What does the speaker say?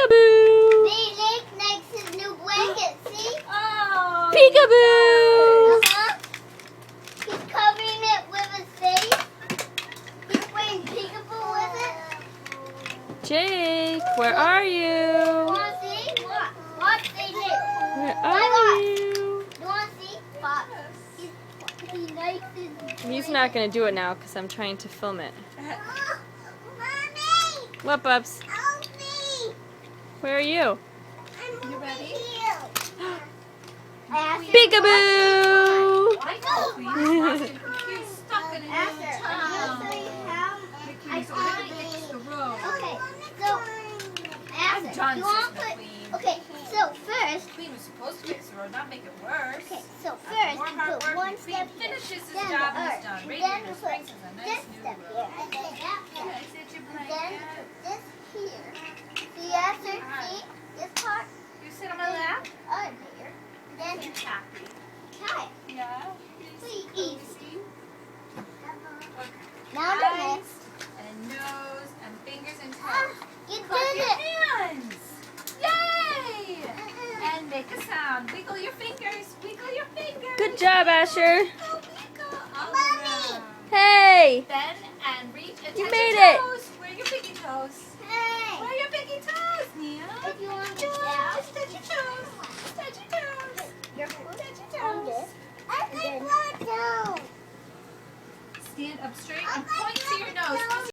Peekaboo! Nick likes his new blanket, see? Oh. Peekaboo! Uh-huh. He's covering it with his face. He's playing peekaboo with it. Jake, where are you? Wanna see? Watch, they Nick. Where are you? You wanna see? Watch. He likes his He's not going to do it now because I'm trying to film it. Mommy! What, Bubs? Help me! Where are you? I'm You ready? Peekaboo! I know. He's stuck in a new town. He's already fixed the road. Okay, so I'm done, you want to Sister put? Queen. Okay, so first, Queen was supposed to fix the road, not make it worse. okay, so After first more you hard put work, one the Queen step here, finishes his then job the and earth, it's done. then Radiator you Springs put is a this nice new step road. here, and then that Can I step, sit your and then blanket? put this here. See after, see this part, You sit on my lap? here, and then You happy? tie it. Yeah. Pretty easy. Easy. Okay. Now the Eyes next, and nose and fingers and toes. you Clap did your it. hands. Yay! And make a sound. Wiggle your fingers. Wiggle your fingers. Good job, Asher. Wiggle, wiggle. All Mommy. around. Hey! Bend and reach and You touch made your it. toes. Where are your pinky toes? Hey, Where are your pinky toes, Nia? if you want to Just touch your toes. Touch your toes. your Touch your on toes. this, I think down. Stand up straight and point